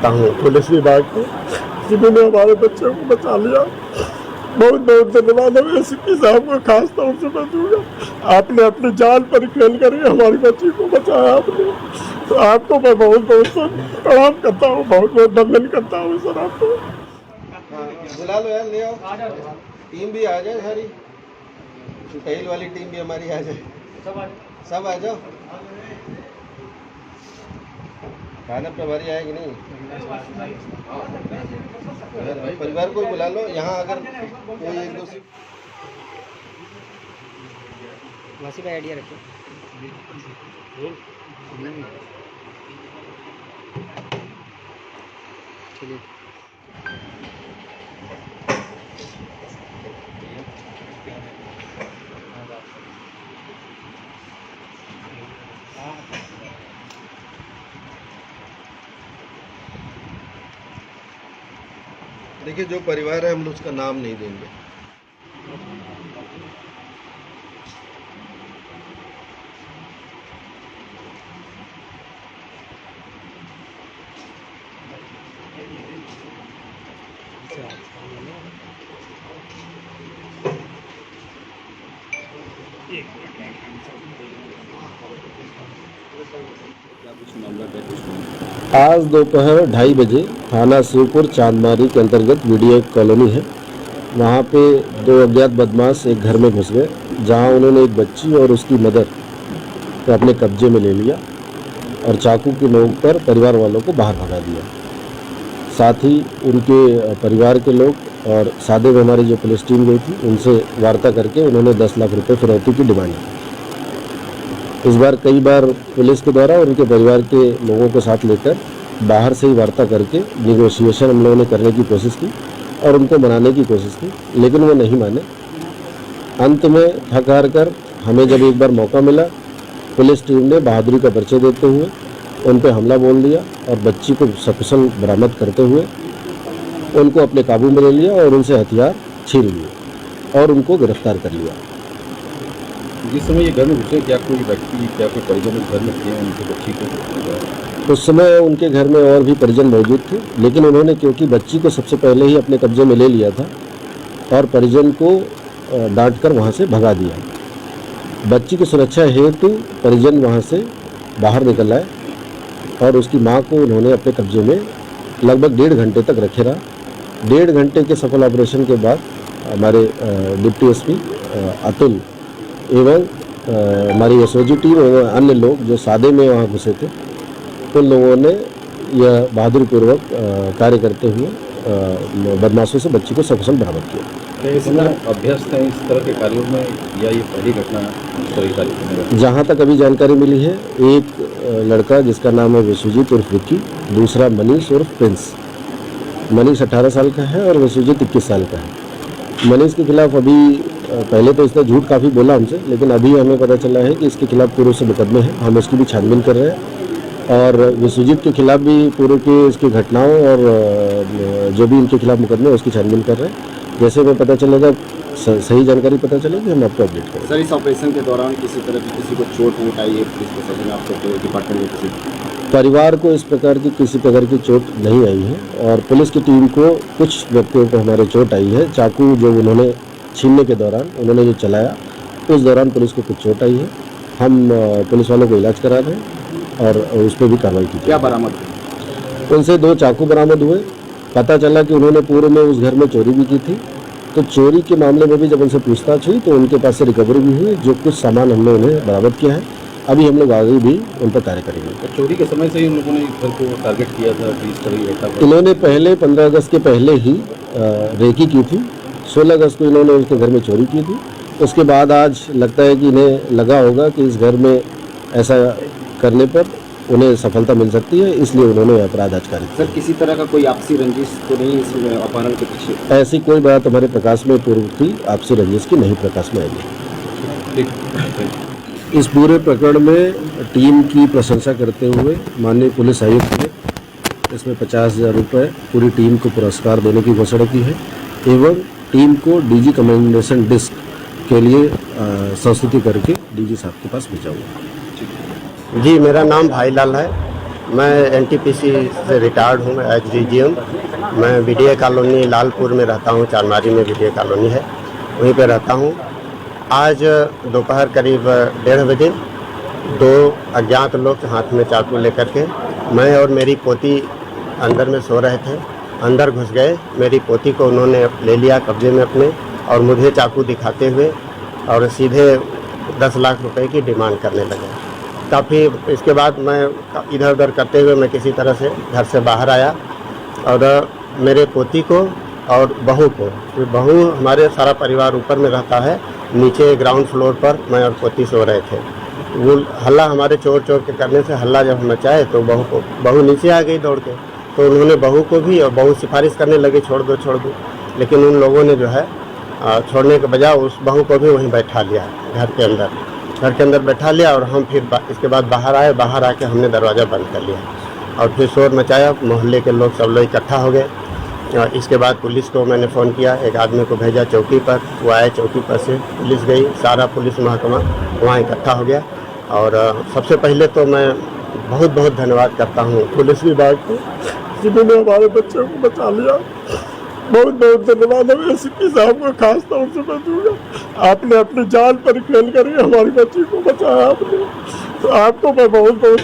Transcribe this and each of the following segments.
करता हूँ पुलिस विभाग को, जिन्होंने हमारे बच्चों को बचा लिया। बहुत बहुत धन्यवाद है एसपी साहब को, खास तौर से मैं दूंगा। आपने अपनी जान पर खेल कर हमारी बच्ची को बचाया आपने, तो आपको मैं बहुत बहुत प्रणाम करता हूँ, बहुत बहुत वंदन करता हूँ सर आपको। बुला लो यार, ले आओ, टीम भी आ जाए, सारी टहल वाली टीम भी हमारी आ जाए, सब आ जाओ। थाना प्रभारी आएगी नहीं, परिवार को बुला लो यहाँ। अगर कोई एक दो वैसे भी आइडिया रखो। चलिए देखिए, जो परिवार है हम उसका नाम नहीं देंगे। आज दोपहर 2:30 बजे थाना शिवपुर चांदमारी के अंतर्गत वीडियो कॉलोनी है, वहाँ पे दो अज्ञात बदमाश एक घर में घुस गए, जहाँ उन्होंने एक बच्ची और उसकी मदर को अपने कब्जे में ले लिया और चाकू की नोक पर परिवार वालों को बाहर भगा दिया। साथ ही उनके परिवार के लोग और सादे में हमारी जो पुलिस टीम गई थी उनसे वार्ता करके उन्होंने 10 लाख रुपये फिरौती की डिमांड की। इस बार कई बार पुलिस के द्वारा उनके परिवार के लोगों को साथ लेकर बाहर से ही वार्ता करके निगोशिएशन हम लोगों ने करने की कोशिश की और उनको मनाने की कोशिश की, लेकिन वो नहीं माने। अंत में थक हार कर हमें जब एक बार मौका मिला, पुलिस टीम ने बहादुरी का परिचय देते हुए उन पर हमला बोल दिया और बच्ची को सकुशल बरामद करते हुए उनको अपने काबू में ले लिया और उनसे हथियार छीन लिए और उनको गिरफ्तार कर लिया। जिस समय ये घर में घुसे, क्या कोई व्यक्ति, क्या कोई परिजन घर में थे उनके बच्ची को? उस समय उनके घर में और भी परिजन मौजूद थे, लेकिन उन्होंने क्योंकि बच्ची को सबसे पहले ही अपने कब्जे में ले लिया था और परिजन को डांट कर वहाँ से भगा दिया। बच्ची की सुरक्षा हेतु परिजन वहाँ से बाहर निकल आए और उसकी माँ को उन्होंने अपने कब्जे में लगभग 1.5 घंटे तक रखे रहा। 1.5 घंटे के सफल ऑपरेशन के बाद हमारे डिप्टी एसपी अतुल एवं हमारी एसओजी टीम एवं अन्य लोग जो सादे में वहाँ घुसे थे, उन लोगों ने यह बहादुरीपूर्वक कार्य करते हुए बदमाशों से बच्ची को सकुशल बरामद किया। इसमें अभ्यस्त हैं इस तरह के कार्यों में, या ये पहली घटना इस तरह के कार्य में? जहाँ तक अभी जानकारी मिली है, एक लड़का जिसका नाम है विश्वजीत उर्फ विक्की, दूसरा मनीष उर्फ प्रिंस। मनीष 18 साल का है और विश्वजीत 21 साल का है। मनीष के खिलाफ अभी पहले तो इसने झूठ काफ़ी बोला हमसे, लेकिन अभी हमें पता चला है कि इसके खिलाफ पूर्व से मुकदमे हैं, हम उसकी भी छानबीन कर रहे हैं। और विश्वजीत के खिलाफ भी पूर्व की इसकी घटनाओं और जो भी इनके खिलाफ मुकदमे हैं उसकी छानबीन कर रहे हैं। जैसे हमें पता चलेगा, सही जानकारी पता चलेगी, हम आपको अपडेट करेंगे। सर, इस ऑपरेशन के दौरान किसी तरह की किसी को चोट वोट आई है पुलिस प्रशासन आपको डिपार्टमेंट में? किसी परिवार को इस प्रकार की किसी प्रकार की चोट नहीं आई है और पुलिस की टीम को कुछ व्यक्तियों को हमारे चोट आई है। चाकू जो उन्होंने छीनने के दौरान उन्होंने जो चलाया, उस दौरान पुलिस को कुछ चोट आई है। हम पुलिस वालों को इलाज करा रहे हैं और उस पर भी कार्रवाई की। क्या बरामद? उनसे 2 चाकू बरामद हुए। पता चला कि उन्होंने पूर्व में उस घर में चोरी भी की थी, तो चोरी के मामले में भी जब उनसे पूछताछ हुई तो उनके पास से रिकवरी भी हुई, जो कुछ सामान हमने उन्हें बरामद किया है। अभी हम लोग आगे भी उन पर कार्य करेंगे। तो चोरी के समय से ही उन लोगों ने घर को टारगेट किया था कि इस तरह की घटना? इन्होंने पहले 15 अगस्त के पहले ही रेकी की थी। 16 अगस्त को इन्होंने उसके घर में चोरी की थी। उसके बाद आज लगता है कि इन्हें लगा होगा कि इस घर में ऐसा करने पर उन्हें सफलता मिल सकती है, इसलिए उन्होंने अपराध आचरित किया। सर, किसी तरह का कोई आपसी रंजिश तो नहीं इसमें अपहरण के पीछे? ऐसी कोई बात हमारे प्रकाश में पूर्व की आपसी रंजिश की नहीं प्रकाश में आएगी। इस पूरे प्रकरण में टीम की प्रशंसा करते हुए माननीय पुलिस आयुक्त ने इसमें 50,000 रुपये पूरी टीम को पुरस्कार देने की घोषणा की है एवं टीम को डीजी कमेंडेशन डिस्क के लिए संस्तुति करके डीजी साहब के पास भेजा हुआ। जी, मेरा नाम भाईलाल है। मैं एनटीपीसी से रिटायर्ड हूँ, मैं एच DGM। मैं बीडीए कॉलोनी लालपुर में रहता हूँ, चारमारी में बीडीए कॉलोनी है, वहीं पे रहता हूँ। आज दोपहर करीब 1:30 बजे दो अज्ञात लोग हाथ में चाकू लेकर के, मैं और मेरी पोती अंदर में सो रहे थे, अंदर घुस गए। मेरी पोती को उन्होंने ले लिया कब्जे में अपने, और मुझे चाकू दिखाते हुए और सीधे 10 लाख रुपए की डिमांड करने लगे। काफ़ी इसके बाद मैं इधर उधर करते हुए मैं किसी तरह से घर से बाहर आया, और मेरे पोती को और बहू को, बहू हमारे सारा परिवार ऊपर में रहता है, नीचे ग्राउंड फ्लोर पर मैं और पोती सो रहे थे। वो हल्ला हमारे चोर चोर के करने से हल्ला जब मचाए तो बहू नीचे आ गई दौड़ के, तो उन्होंने बहू को भी, और बहू सिफारिश करने लगे छोड़ दो, लेकिन उन लोगों ने जो है छोड़ने के बजाय उस बहू को भी वहीं बैठा लिया घर के अंदर बैठा लिया। और हम फिर इसके बाद बाहर आए, बाहर आके हमने दरवाज़ा बंद कर लिया और फिर शोर मचाया। मोहल्ले के लोग सब लोग इकट्ठा हो गए। इसके बाद पुलिस को मैंने फ़ोन किया, एक आदमी को भेजा चौकी पर, वो आए, चौकी पर से पुलिस गई, सारा पुलिस महकमा वहाँ इकट्ठा हो गया। और सबसे पहले तो मैं बहुत बहुत धन्यवाद करता हूँ पुलिस विभाग को, जिन्होंने हमारे बच्चों को बचा लिया। बहुत बहुत धन्यवाद है एसपी साहब को, खास तौर से मैं दूंगा। आपने अपनी जान पर खेल कर हमारी बच्ची को बचाया आपने, तो आपको मैं बहुत बहुत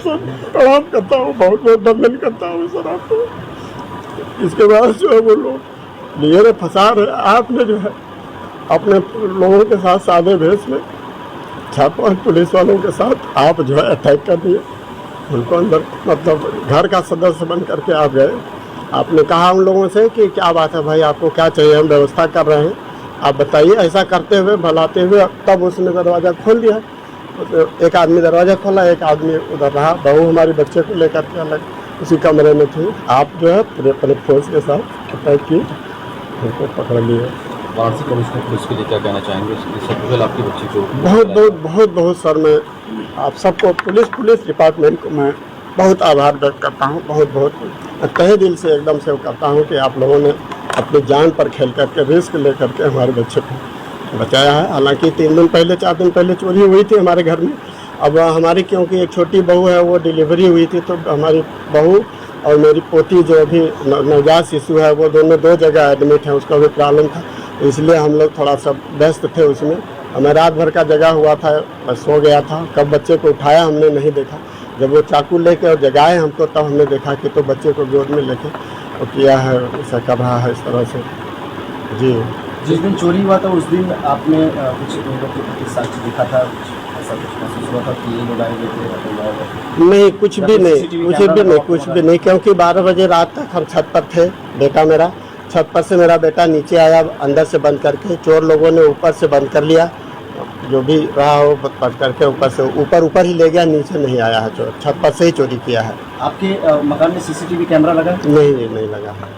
प्रणाम करता हूँ, बहुत बहुत वंदन करता हूँ सर आपको। इसके बाद जो है वो लोग लिए रहे, फंसा रहे, आपने जो है अपने लोगों के साथ सादे भेष में छापा पुलिस वालों के साथ आप जो है अटैक कर दिए, उनको अंदर मतलब घर का सदस्य बन करके आप गए। आपने कहा उन लोगों से कि क्या बात है भाई, आपको क्या चाहिए, हम व्यवस्था कर रहे हैं, आप बताइए। ऐसा करते हुए भलाते हुए तब उसने दरवाज़ा खोल दिया। तो एक आदमी दरवाज़ा खोला, एक आदमी उधर रहा, बहू हमारे बच्चे को लेकर के अलग उसी कमरे में थी। आप जो है पूरे अपने फोर्स के साथ अटैक किए, उनको पकड़ लिए। वाराणसी कमिश्नर पुलिस के लिए क्या कहना चाहेंगे सबसे आपकी बच्ची को? बहुत बहुत सर, मैं आप सबको पुलिस डिपार्टमेंट को मैं बहुत आभार व्यक्त करता हूँ, बहुत तहे दिल से एकदम से करता हूँ कि आप लोगों ने अपनी जान पर खेल करके रिस्क ले करके हमारे बच्चे को बचाया है। हालांकि 3 दिन पहले 4 दिन पहले चोरी हुई थी हमारे घर में। अब हमारी क्योंकि एक छोटी बहू है, वो डिलीवरी हुई थी, तो हमारी बहू और मेरी पोती जो अभी नवजात शिशु है, वो दोनों 2 जगह एडमिट है, उसका भी प्रॉब्लम था, इसलिए हम लोग थोड़ा सा व्यस्त थे उसमें। हमें रात भर का जगा हुआ था, बस सो गया था। कब बच्चे को उठाया हमने नहीं देखा, जब वो चाकू लेके और जगाए हमको तब हमने देखा कि तो बच्चे को गोद में लेके वो किया है, ऐसा कर रहा है इस तरह से। जी, जिस दिन चोरी हुआ था उस दिन आपने कुछ लोगों के प्रति साक्ष्य देखा था, ऐसा कुछ महसूस हुआ था कि ये लोग आए थे? नहीं, कुछ भी नहीं, क्योंकि 12 बजे रात तक हम छत पर थे। बेटा मेरा छत पर से, मेरा बेटा नीचे आया अंदर से बंद करके, चोर लोगों ने ऊपर से बंद कर लिया, जो भी रहा हो बंद करके ऊपर से ऊपर ही ले गया, नीचे नहीं आया है चोर, छत पर से ही चोरी किया है। आपके मकान में CCTV कैमरा लगा? नहीं लगा है।